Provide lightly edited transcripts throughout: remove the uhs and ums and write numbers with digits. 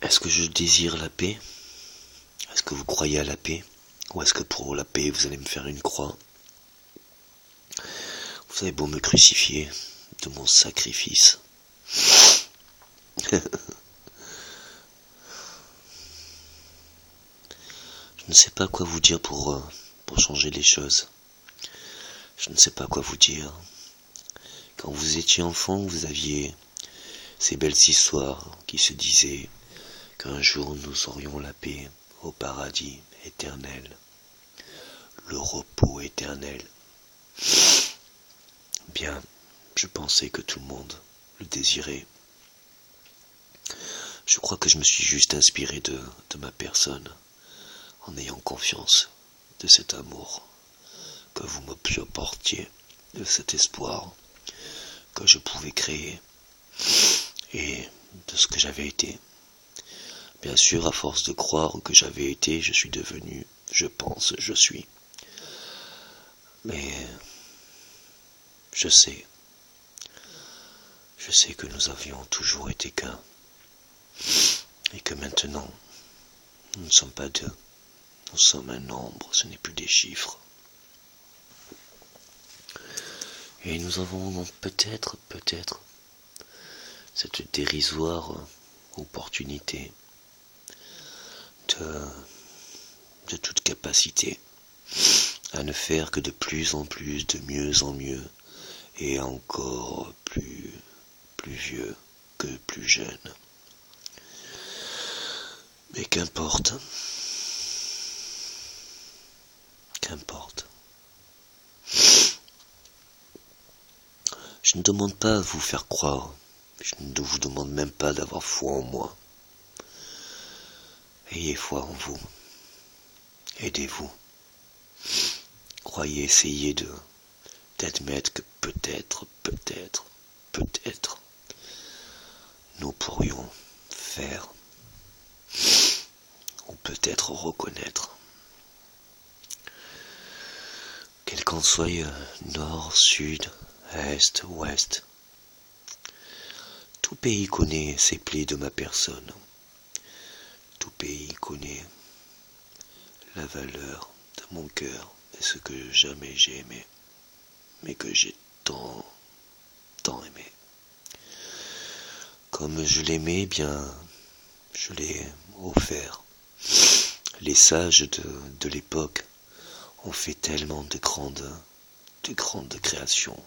Est-ce que je désire la paix? Est-ce que vous croyez à la paix? Ou est-ce que pour la paix, vous allez me faire une croix? Vous avez beau me crucifier de mon sacrifice. Je ne sais pas quoi vous dire pour changer les choses. Je ne sais pas quoi vous dire. Quand vous étiez enfant, vous aviez ces belles histoires qui se disaient qu'un jour nous aurions la paix au paradis éternel, le repos éternel. Bien, je pensais que tout le monde le désirait. Je crois que je me suis juste inspiré de ma personne, en ayant confiance de cet amour que vous me apportiez, de cet espoir que je pouvais créer, et de ce que j'avais été. Bien sûr, à force de croire que j'avais été, je suis devenu, je pense, je suis. Mais je sais que nous avions toujours été qu'un, et que maintenant, nous ne sommes pas deux, nous sommes un nombre, ce n'est plus des chiffres. Et nous avons peut-être, cette dérisoire opportunité de toute capacité à ne faire que de plus en plus, de mieux en mieux, et encore plus vieux que plus jeune. Mais qu'importe. Je ne demande pas à vous faire croire, je ne vous demande même pas d'avoir foi en moi. Ayez foi en vous. Aidez-vous. Croyez, essayez d'admettre que peut-être, nous pourrions faire, ou peut-être reconnaître, quel qu'en soit nord, sud, est, ouest. Tout pays connaît ces plaies de ma personne. Tout pays connaît la valeur de mon cœur et ce que jamais j'ai aimé, mais que j'ai tant aimé. Comme je l'aimais, bien, je l'ai offert. Les sages de l'époque ont fait tellement de grandes créations.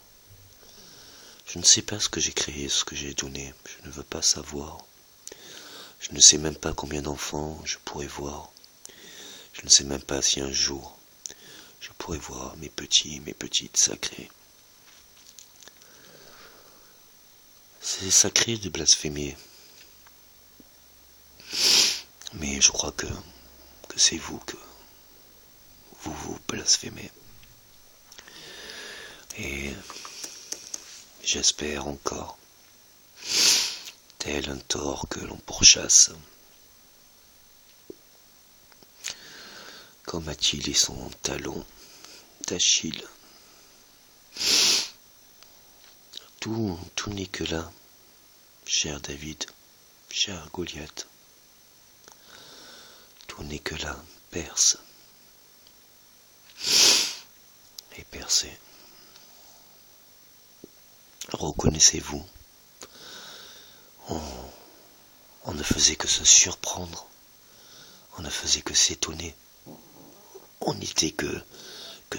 Je ne sais pas ce que j'ai créé, ce que j'ai donné, je ne veux pas savoir. Je ne sais même pas combien d'enfants je pourrais voir. Je ne sais même pas si un jour je pourrais voir mes petits, mes petites sacrés. C'est sacré de blasphémer. Mais je crois que c'est vous que vous blasphémez. Et j'espère encore, tel un taureau que l'on pourchasse, comme Achille et son talon d'Achille. Tout n'est que là, cher David, cher Goliath. Tout n'est que là, perce. Et percez. Reconnaissez-vous, on ne faisait que se surprendre, on ne faisait que s'étonner, on n'était que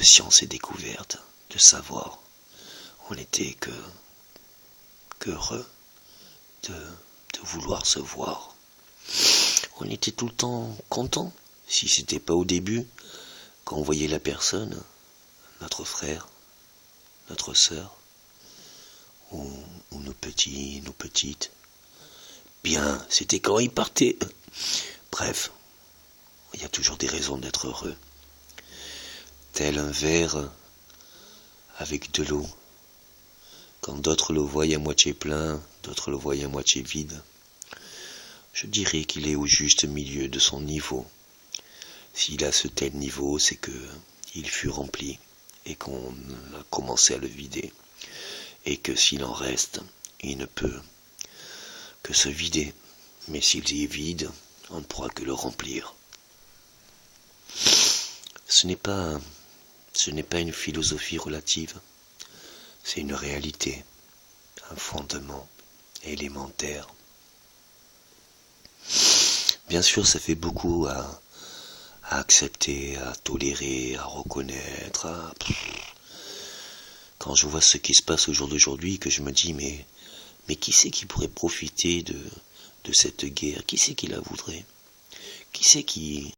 science et découverte, de savoir, on n'était que heureux de vouloir se voir. On était tout le temps content, si c'était pas au début, quand on voyait la personne, notre frère, notre sœur, ou nos petits, nos petites. Bien, c'était quand ils partaient. Bref, il y a toujours des raisons d'être heureux. Tel un verre avec de l'eau. Quand d'autres le voient à moitié plein, d'autres le voient à moitié vide. Je dirais qu'il est au juste milieu de son niveau. S'il a ce tel niveau, c'est que il fut rempli et qu'on a commencé à le vider. Et que s'il en reste, il ne peut que se vider. Mais s'il est vide, on ne pourra que le remplir. Ce n'est pas une philosophie relative, c'est une réalité, un fondement élémentaire. Bien sûr, ça fait beaucoup à accepter, à tolérer, à reconnaître. Quand je vois ce qui se passe au jour d'aujourd'hui, que je me dis, mais qui c'est qui pourrait profiter de cette guerre? Qui c'est qui la voudrait? Qui c'est qui